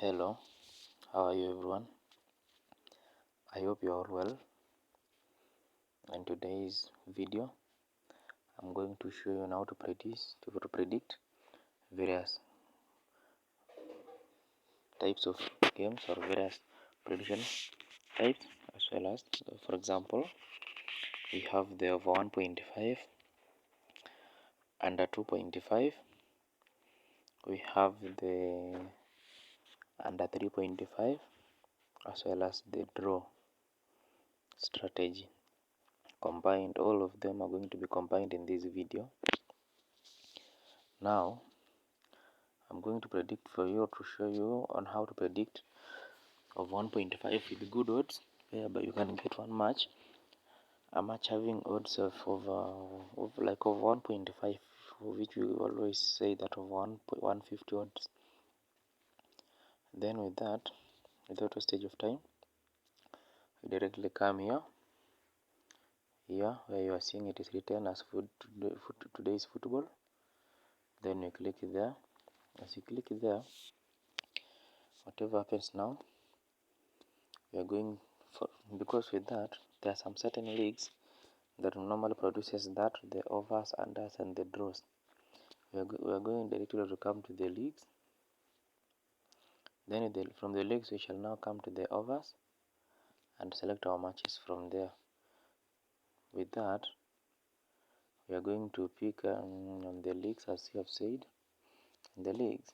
Hello, how are you everyone? I hope you are all well. In today's video, I'm going to show you on how to predict various types of games or various prediction types, as well as, for example, we have the over 1.5, under 2.5, we have the under 3.5, as well as the draw strategy. Combined, all of them are going to be combined in this video. Now I'm going to predict for you, to show you on how to predict of 1.5 with good odds, whereby you can get one match, a match having odds of over 1.5, which we always say that of 150 odds. Then with that, without wastage of time, we directly come here where you are seeing it is written as today's football. Then you click there. As you click there, whatever happens now, we are going for, because with that there are some certain leagues that normally produces that, the overs, unders, and the draws. We are going directly to come to the leagues. Then from the leagues we shall now come to the overs and select our matches from there. With that, we are going to pick the leagues, as you have said. In the leagues,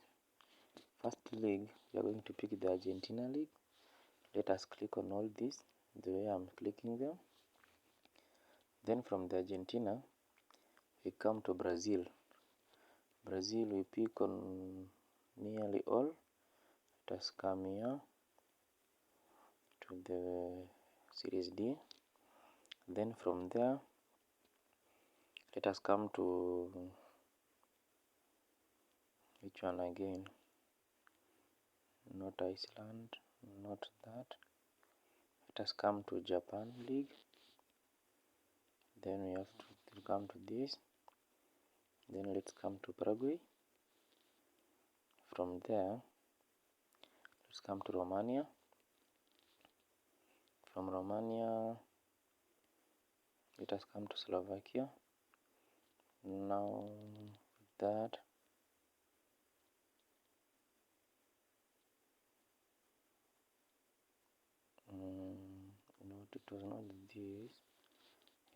first league, we are going to pick the Argentina league. Let us click on all this the way I'm clicking them. Then from the Argentina, we come to Brazil. Brazil, we pick on nearly all. Let us come here to the Series D. Then from there, let us come to which one again? Not Iceland, not that. Let us come to Japan League. Then we have to come to this. Then let's come to Paraguay. From there, let's come to Romania. From Romania, let us come to Slovakia. Now that, no, it was not this,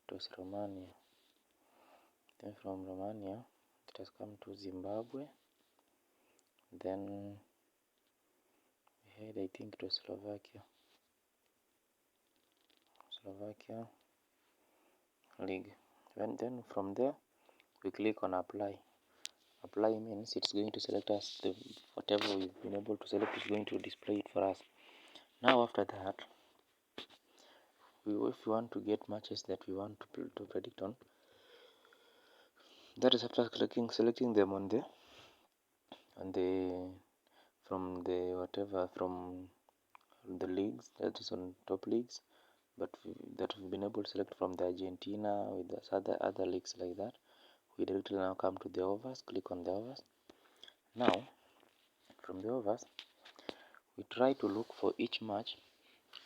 it was Romania. Then from Romania, let us come to Zimbabwe. Then we had, I think it was Slovakia League. And then from there, we click on apply. Apply means it's going to select us whatever we've been able to select is going to display it for us. Now after that, if we want to get matches that we want to predict on, that is after selecting them on the from the leagues, that is on top leagues, but that we've been able to select from the Argentina with other leagues like that. We directly now come to the overs, click on the overs. Now from the overs, we try to look for each match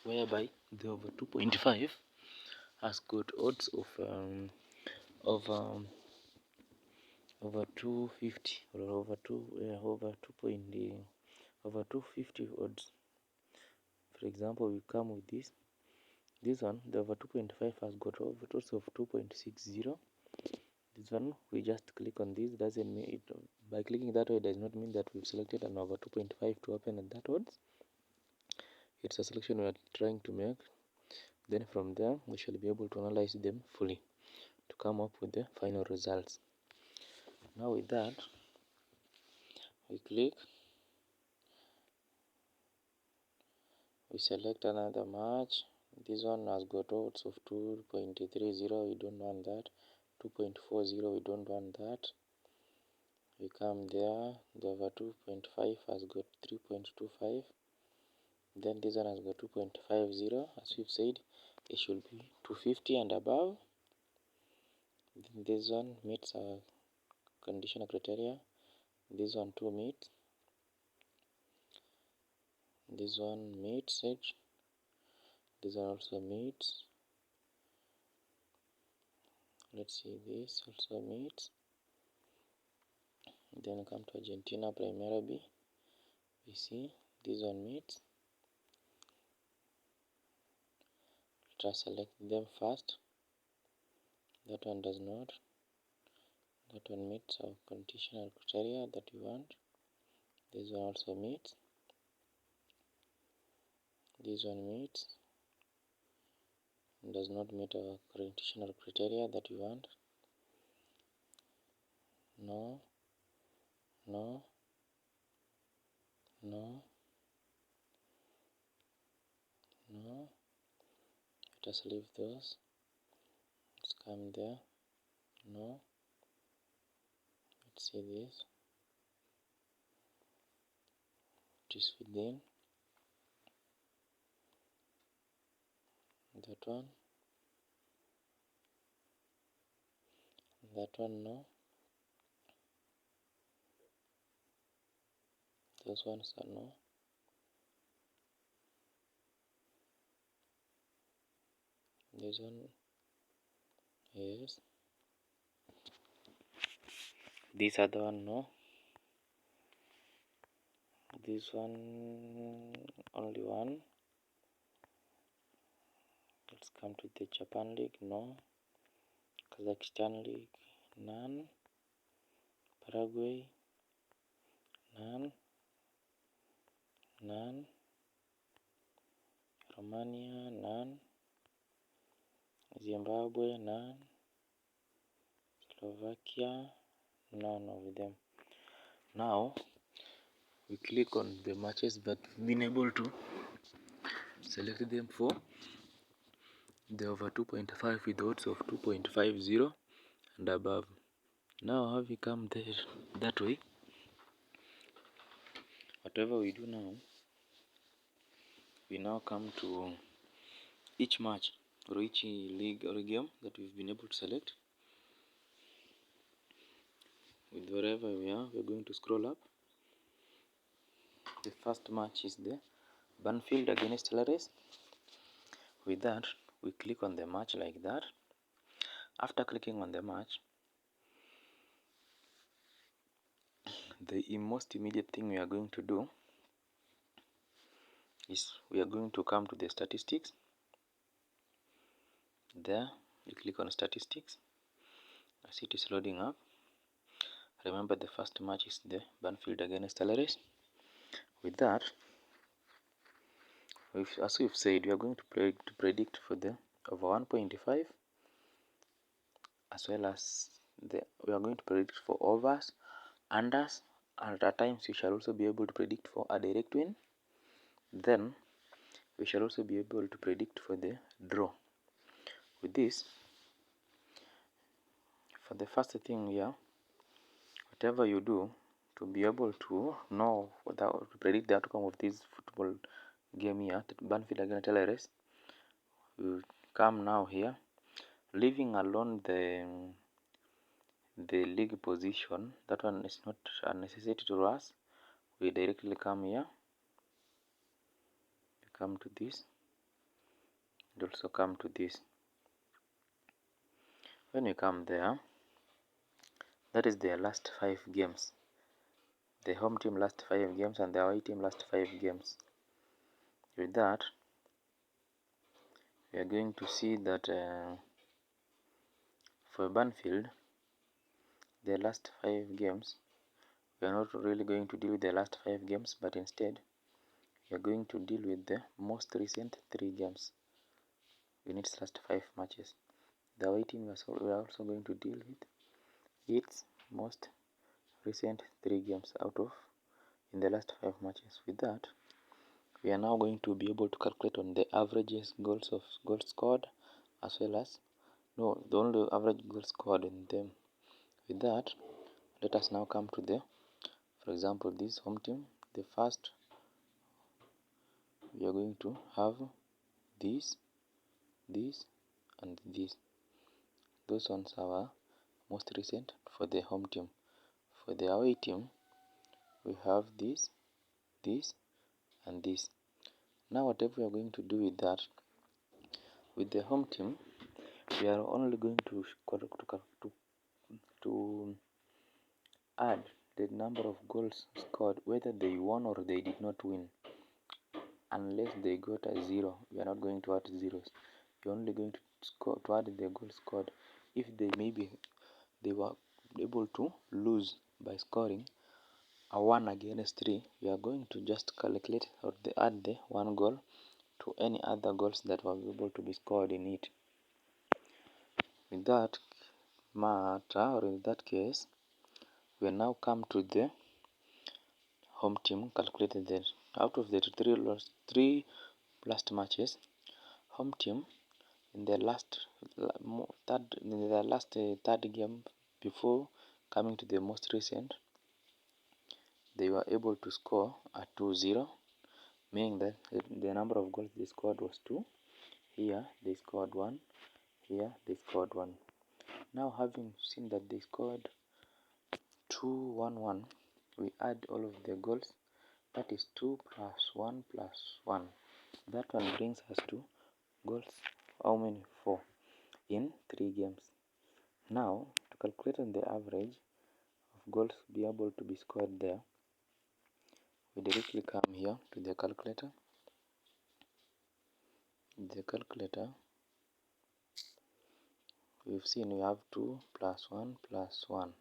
whereby the over 2.5 has got odds of over 250 or over 250 odds. For example, we come with this one, the over 2.5 has got odds of 2.60. This one, we just click on this. Doesn't mean it, by clicking that way does not mean that we've selected an over 2.5 to open at that odds. It's a selection we are trying to make. Then from there, we shall be able to analyze them fully to come up with the final results. Now with that, we click, we select another match. This one has got odds of 2.30. We don't want that. 2.40. We don't want that. We come there. The over 2.5 has got 3.25. Then this one has got 2.50. As we've said, it should be 250 and above. Then this one meets our conditional criteria. This one too meets. This one meets it. This one also meets. Let's see, this also meets. Then come to Argentina, Primera B. We see this one meets. Let's select them first. That one does not. That one meets our conditional criteria that we want. This one also meets. This one meets. Does not meet our conditional criteria that we want. No. No. No. No. Let us leave those. Let's come there. No. Let's see this. It is within. That one. That one, no. Those ones are no. This one, yes. This other one, no. This one, only one. Let's come to the Japan League, no. Kazakhstan League, none. Paraguay, none. None. Romania, none. Zimbabwe, none. Slovakia, none of them. Now we click on the matches that we've been able to select them for the over 2.5 with odds of 2.50 and above. Now how we come there that way, whatever we do now, we now come to each match or each league or game that we've been able to select. With wherever we are, we're going to scroll up. The first match is the Banfield against Lares. With that, we click on the match like that. After clicking on the match, the most immediate thing we are going to do is we are going to come to the statistics. There, you click on statistics as it is loading up. Remember, the first match is the Banfield against Lares. With that, as we've said, we are going to predict for the over 1.5, as well as we are going to predict for overs, unders, and at times we shall also be able to predict for a direct win. Then we shall also be able to predict for the draw. With this, for the first thing here, whatever you do to be able to know to predict the outcome of this football game here, Banfield against LRS, we come now here, leaving alone the league position. That one is not a necessity to us. We directly come here, we come to this, and also come to this. When you come there, that is their last 5 games. The home team last 5 games and the away team last 5 games. With that, we are going to see that for Banfield, the last 5 games, we are not really going to deal with the last 5 games, but instead we are going to deal with the most recent 3 games in its last 5 matches. The away team we are also going to deal with its most recent 3 games out of in the last 5 matches. With that, we are now going to be able to calculate on the averages goals scored, as well as the only average goals scored in them. With that, let us now come to the, for example, this home team. The first, we are going to have this, and this. Those ones are most recent for the home team. For the away team, we have this, and this. Now whatever we are going to do with that, with the home team, we are only going to add the number of goals scored, whether they won or they did not win. Unless they got a 0, we are not going to add zeros. We are only going to add the goal scored. If they were able to lose by scoring a 1 against 3, we are going to just calculate or add the 1 goal to any other goals that were able to be scored in it. In that matter, or in that case, we now come to the home team. Calculated that out of the three last matches, home team in the third game before coming to the most recent, they were able to score a 2-0, meaning that the number of goals they scored was 2. Here they scored 1. Here they scored 1. Now, having seen that they scored 2-1-1, we add all of the goals. That is 2 plus 1 plus 1. That one brings us to goals. How many? 4 in 3 games. Now, to calculate on the average of goals be able to be scored there, we directly come here to the calculator. The calculator, we've seen we have 2 plus 1 plus 1.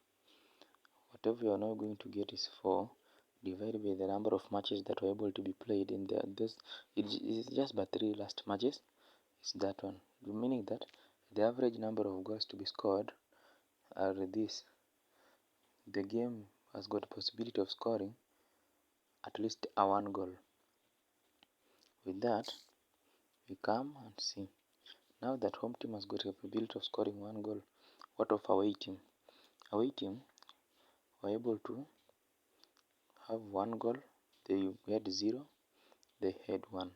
Whatever we are now going to get is 4 divided by the number of matches that were able to be played in there. This is just by 3 last matches. Is that one, meaning that the average number of goals to be scored are this. The game has got the possibility of scoring at least a 1 goal. With that, we come and see. Now that home team has got the capability of scoring 1 goal, what of away team? Away team were able to have 1 goal. They had 0. They had 1.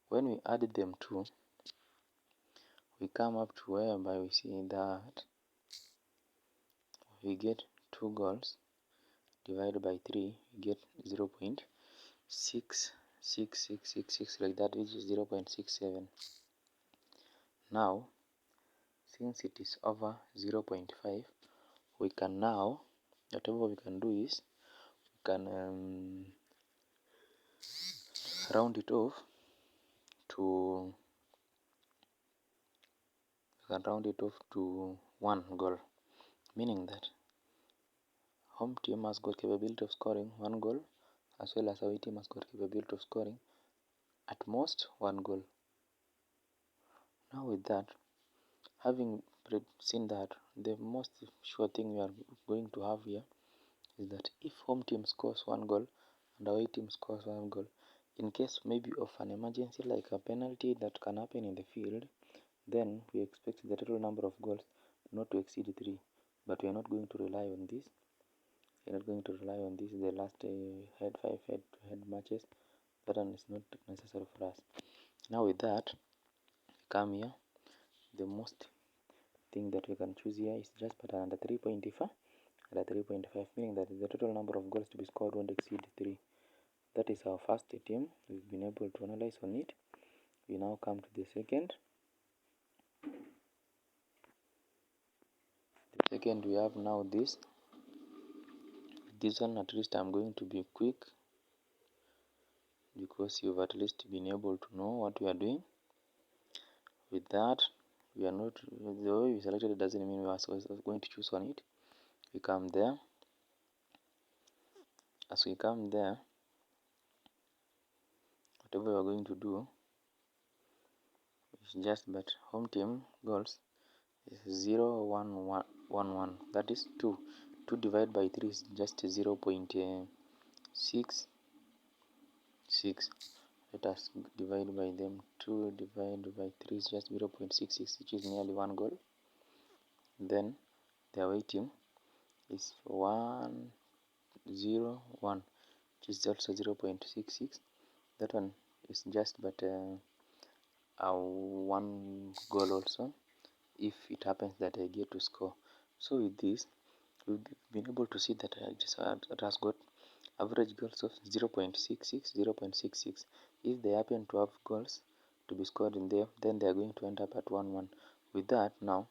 When we added them two, we come up to whereby we see that we get 2 goals divided by 3, we get 0.66666 like that, which is 0.67. Now, since it is over 0.5, we can now, whatever we can do is, we can round it off to 1 goal, meaning that home team has got capability of scoring 1 goal, as well as away team has got capability of scoring at most 1 goal. Now with that, having seen that, the most sure thing we are going to have here is that if home team scores 1 goal and away team scores 1 goal, in case maybe of an emergency like a penalty that can happen in the field, then we expect the total number of goals not to exceed 3. But we are not going to rely on this. We are not going to rely on this. The last head-to-head matches, that one is not necessary for us. Now with that, come here. The most thing that we can choose here is just put under 3.5, meaning that the total number of goals to be scored won't exceed 3. That is our first team. We've been able to analyze on it. We now come to the second. The second, we have now this. This one, at least I'm going to be quick, because you've at least been able to know what we are doing. With that, we are not, the way we selected it doesn't mean we are going to choose on it. We come there. As we come there, whatever we are going to do is just, but home team goals is 0 1 1 1 1. That is 2. 2 divided by 3 is just 0.66. Let us divide by them. 2 divided by 3 is just 0.66, which is nearly 1 goal. Then the away team is 1 0 1, which is also 0.66. That one is just but a 1 goal also, if it happens that I get to score. So with this, we've been able to see that it has got average goals of 0.66, 0.66. If they happen to have goals to be scored in there, then they are going to end up at 1-1. With that, now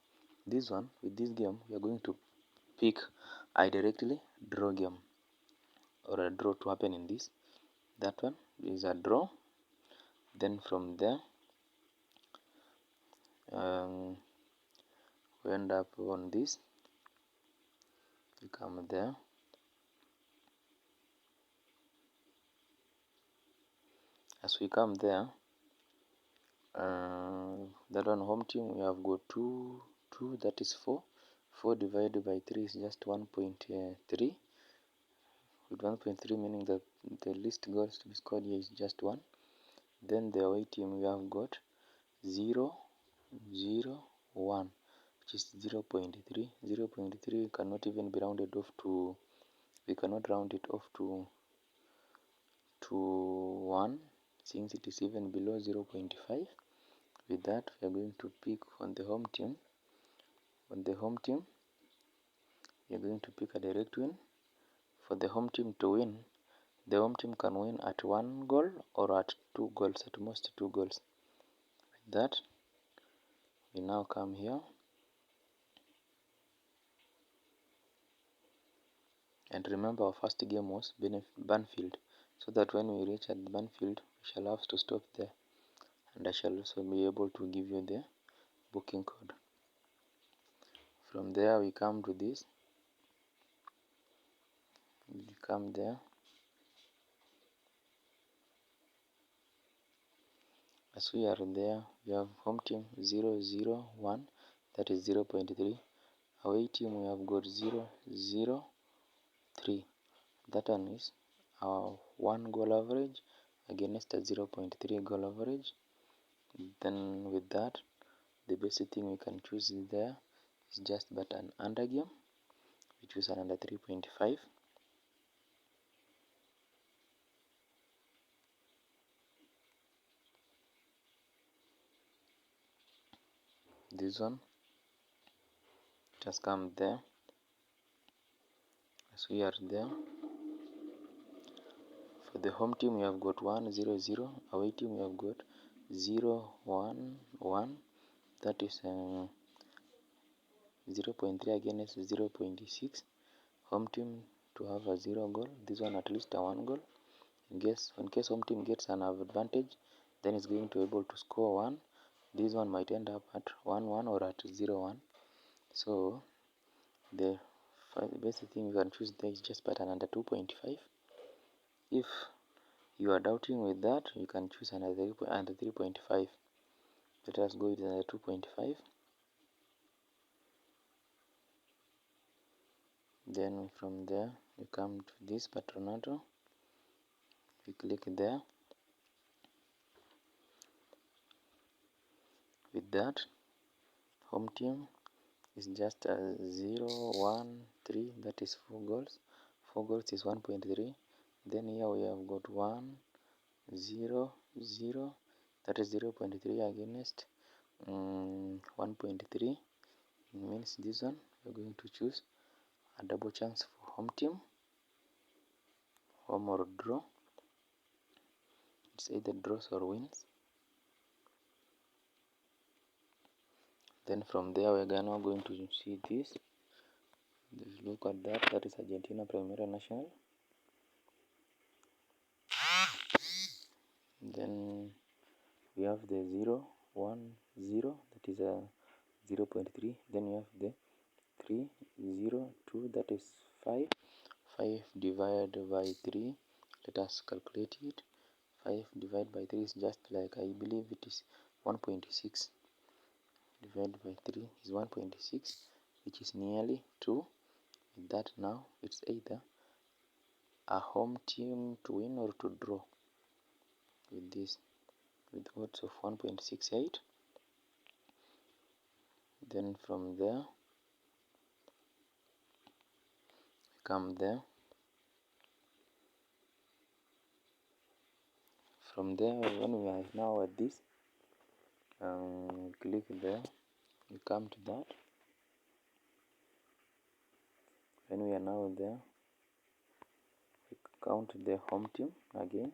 this one, with this game, we are going to pick a directly draw game or a draw to happen in this. That one is a draw. Then from there, we end up on this. We come there. As we come there, that one home team, we have got 2, that is 4. 4 divided by 3 is just 1.3. With 1.3 meaning that the least goals to be scored here is just 1. Then the away team, we have got 0, 0, 1, which is 0.3. 0.3 cannot even be rounded off to, we cannot round it off to 1 since it is even below 0.5. With that, we are going to pick on the home team. On the home team, we are going to pick a direct win. For the home team to win, the home team can win at 1 goal or at 2 goals, at most 2 goals. With that, we now come here and remember our first game was Banfield, so that when we reach at Banfield, we shall have to stop there, and I shall also be able to give you the booking code. From there, we come to this. We come there. As we are there, we have home team 0, 0, 1, that is 0.3. Away team, we have got 0, 0, 3. That one is our 1 goal average against a 0.3 goal average. Then with that, the basic thing we can choose there is just but an under game. We choose an under 3.5. This one just come there. As we are there, for the home team, we have got 1, 0, 0. Away team, we have got 0, 1, 1. That is 0.3 against 0.6. Home team to have a 0 goal. This one at least a 1 goal. In case home team gets an advantage, then it's going to be able to score 1. This one might end up at 1-1 or at 0-1. So the basic thing you can choose there is just pattern under 2.5. If you are doubting with that, you can choose another under 3.5. Let us go with another 2.5. Then from there, you come to this Patronato. We click there. With that, home team is just a 0, 1, 3. That is 4 goals. 4 goals is 1.3. Then here we have got 1, 0, 0. That is 0.3 against 1.3. It means this one we're going to choose a double chance for home team, home or draw. It's either draws or wins. Then from there we're now going to see this. Just look at that. That is Argentina Primera Nacional. Then we have the 0, 1, 0. That is a 0.3. Then we have the 3, 0, 2. That is 5. 5 divided by 3. Let us calculate it. 5 divided by 3 is just like, I believe it is 1.6. Divided by 3 is 1.6, which is nearly 2. With that, now it's either a home team to win or to draw. With this, with odds of 1.68. Then from there, come there. From there, when we are now at this, click there. We come to that. When we are now there, we count the home team again.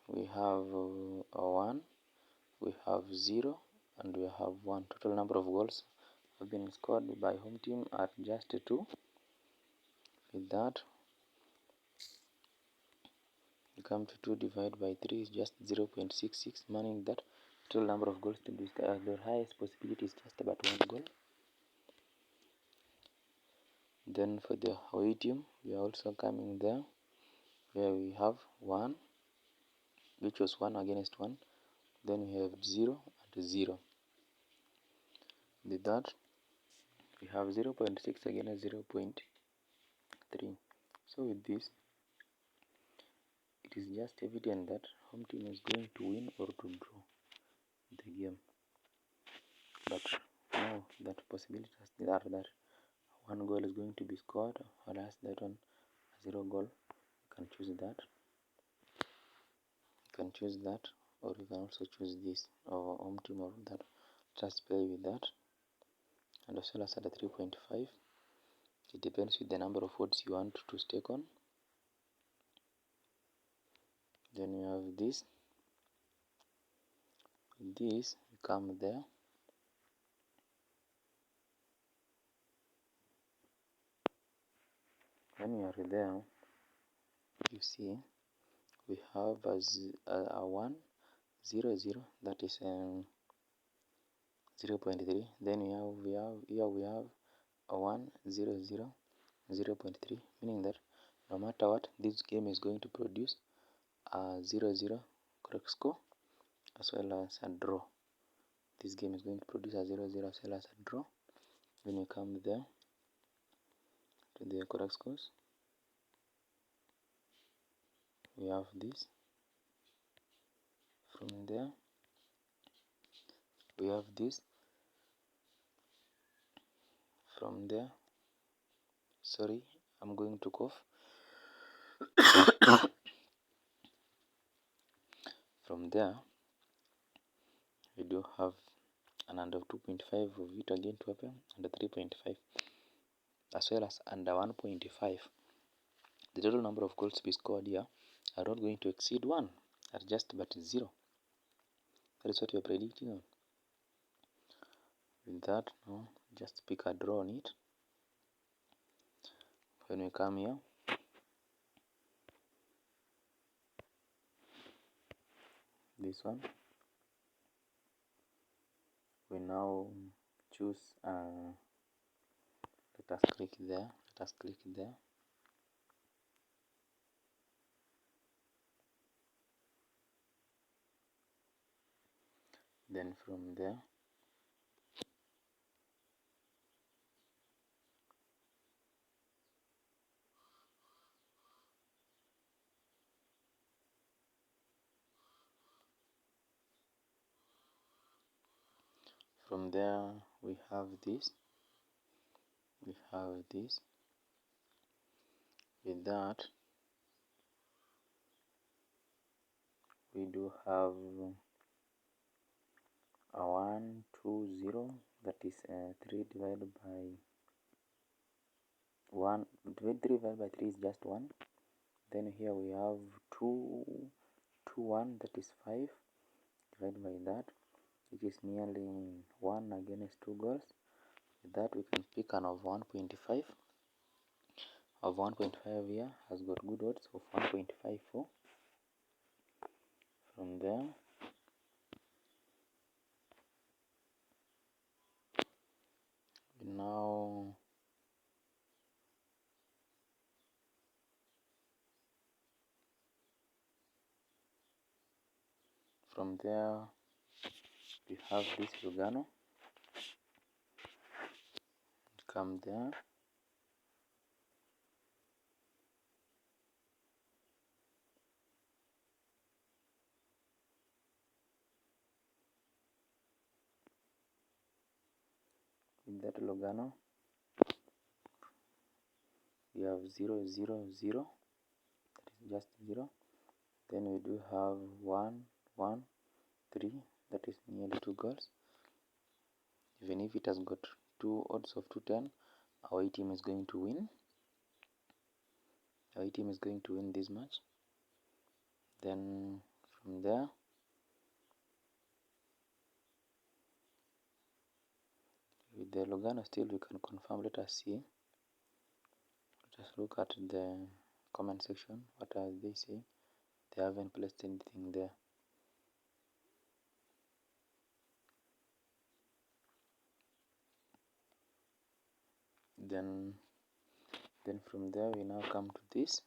We have a 1, we have 0, and we have 1. Total number of goals have been scored by home team are just 2. With that, you come to 2 divided by 3 is just 0.66, meaning that total number of goals to be the highest possibility is just about 1 goal. Then for the away team, we are also coming there, where we have 1, which was 1 against 1. Then we have 0 and 0. With that, we have 0.6 against 0.3. So with this, it is just evident that home team is going to win or to draw the game. But now that possibilities are that 1 goal is going to be scored, whereas that one 0 goal. You can choose that. You can choose that, or you can also choose this or home team or that. Just play with that. And as well as at the 3.5, it depends with the number of odds you want to stake on. Then you have this. With this, you come there. When you are there, you see we have a 1, 0, 0, that is 0.3. Then we have a 1, 0, 0, 0.3, meaning that no matter what, this game is going to produce a 0, 0 correct score as well as a draw. This game is going to produce a 0, 0 as well as a draw. When you come there to the correct scores, we have this. From there, we have this. From there, sorry, I'm going to cough. From there, we do have an under 2.5 of it again to happen, under 3.5, as well as under 1.5. The total number of goals to be scored here are not going to exceed 1, are just but 0. That is what we are predicting on. With that, no, just pick a draw on it. When we come here, this one, we now choose, let us click there, then from there, we have this, with that, we do have a 1, 2, 0, that is 3 divided by 1, 3 divided by 3 is just 1. Then here we have 2, 2, 1, that is 5, divided by that, which is nearly 1 against 2 goals. With that, we can pick an of 1.5. Of 1.5 here has got good odds of 1.54. From there, now from there we have this Lugano. Come there, with that Lugano we have 0, 0, 0, that is just 0. Then we do have 1, 1, 3, that is nearly 2 goals. Even if it has got 2 odds of 210, our team is going to win. our team is going to win this match. Then from there, with the Lugano still we can confirm. Let us see. Let us look at the comment section. What are they saying? They haven't placed anything there. Then from there we now come to this.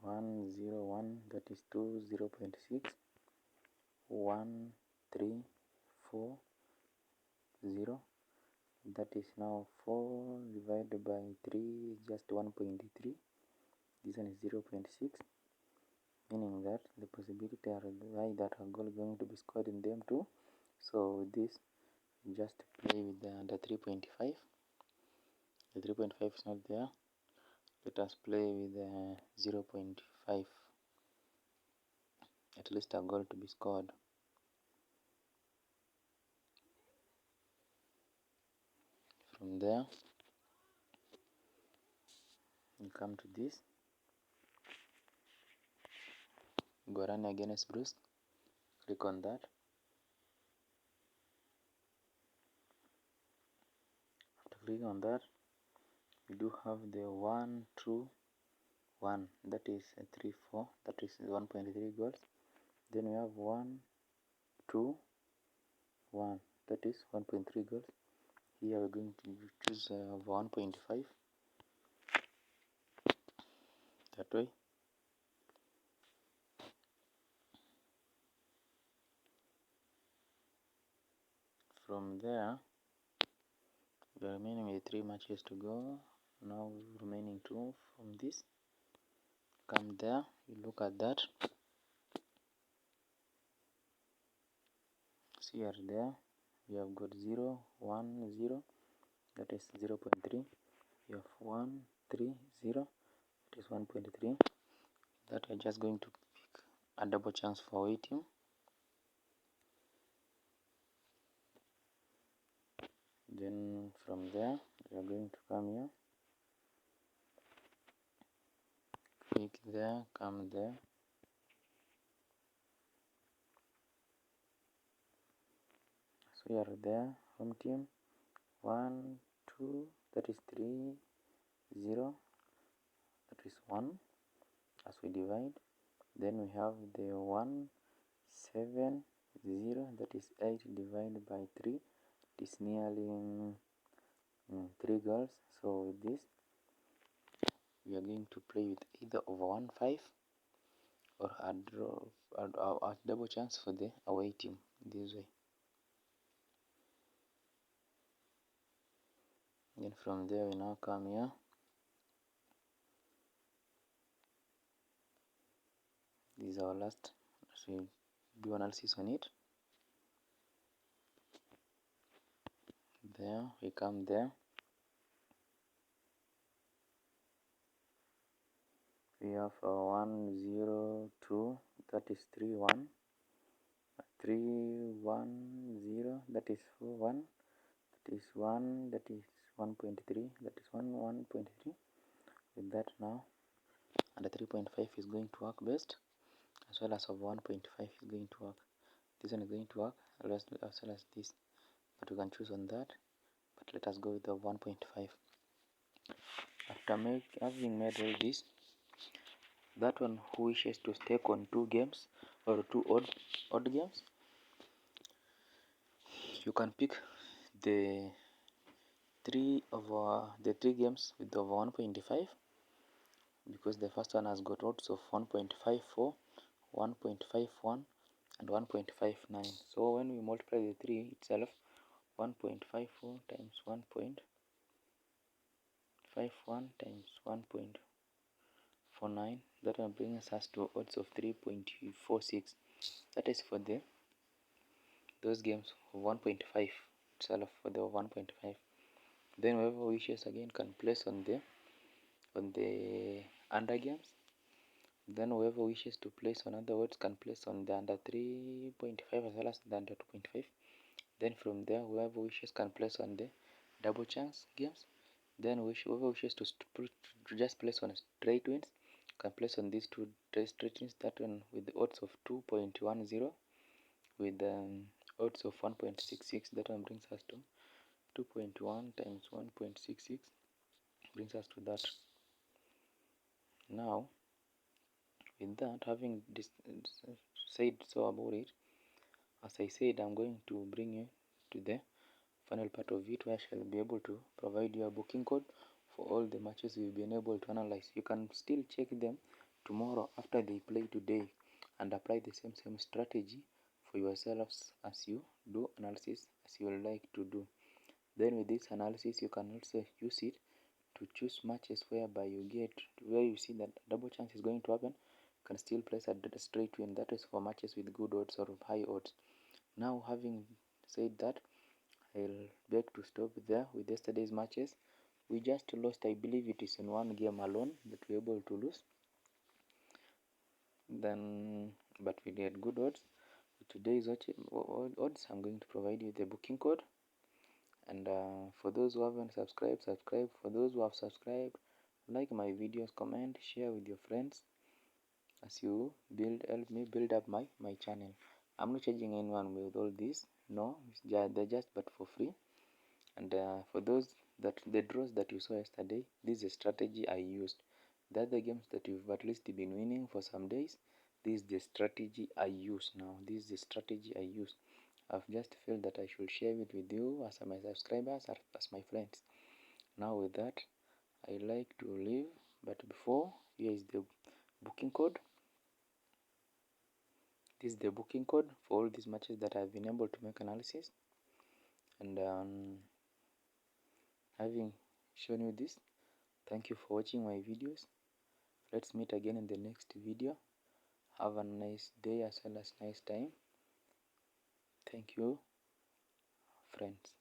One zero one, that is 20.6. 1 3 4 0, that is now 4 divided by 3, just 1.3. This one is 0.6, meaning that the possibility are high that a goal going to be scored in them too. So with this, just play with the 3.5. The 3.5 is not there. Let us play with the 0.5. At least a goal to be scored. From there, you come to this. Guarani against Bruce. Click on that. After clicking on that, we do have the 1 2 1, that is 3 4, that is 1.3 goals. Then we have 1 2 1, that is 1.3 goals. Here we're going to choose 1.5, that way. From there, we are remaining with 3 matches to go. Now remaining 2 from this. Come there, you look at that. See here, there we have got 0 1 0, that is 0.3. We have 1 3 0, that is 1.3. That we're just going to pick a double chance for waiting. Then from there we are going to come here, click there, come there. So we are there, home team 1 2, that is 3 0, that is 1 as we divide. Then we have the 1 7 0, that is 8 divided by 3. It is nearly 3 goals. So with this, we are going to play with either over 1 5 or a draw, a double chance for the away team this way. Then from there we now come here. This is our last, so we do analysis on it. There we come there. We have 1 0 2, that is 3 1. 3 1 0, that is 4 1. That is 1, that is 1.3, that is 1.3. With that now, and the 3.5 is going to work best, as well as of 1.5 is going to work. This one is going to work as well as this, but we can choose on that. But let us go with the 1.5. After having made all this, that one who wishes to stake on 2 games or 2 odd games, you can pick the 3 games with over 1.5, because the first one has got odds of 1.54, 1.51 and 1.59. So when we multiply the 3 itself, 1.54 times 1.51 times 1.49, that will bring us to odds of 3.46. That is for those games of 1.5 itself, for the 1.5. Then whoever wishes again can place on the under games. Then whoever wishes to place on other words can place on the under 3.5 as well as the under 2.5. Then from there, whoever wishes can place on the double chance games. Then whoever wishes to just place on straight wins can place on these two straight wins. That one with the odds of 2.10 with odds of 1.66. That one brings us to 2.1 times 1.66 brings us to that. Now, with that, having said so about it, as I said, I'm going to bring you to the final part of it, where I shall be able to provide you a booking code for all the matches we've been able to analyze. You can still check them tomorrow after they play today and apply the same strategy for yourselves as you do analysis as you would like to do. Then with this analysis, you can also use it to choose matches whereby you get where you see that double chance is going to happen. You can still place a straight win. That is for matches with good odds or high odds. Now, having said that, I'll beg to stop there with yesterday's matches. We just lost, I believe it is in one game alone that we were able to lose. Then, but we get good odds. With today's odds, I'm going to provide you the booking code. And for those who haven't subscribed, subscribe. For those who have subscribed, like my videos, comment, share with your friends as you help me build up my channel. I'm not charging anyone with all this. No, they're just but for free. And for those that the draws that you saw yesterday, this is a strategy I used. The other games that you've at least been winning for some days, this is the strategy I use now. This is the strategy I use. I've just felt that I should share it with you as my subscribers, as my friends. Now with that, I like to leave, but before, here is the booking code. This is the booking code for all these matches that I've been able to make analysis. And having shown you this, thank you for watching my videos. Let's meet again in the next video. Have a nice day as well as nice time. Thank you, friends.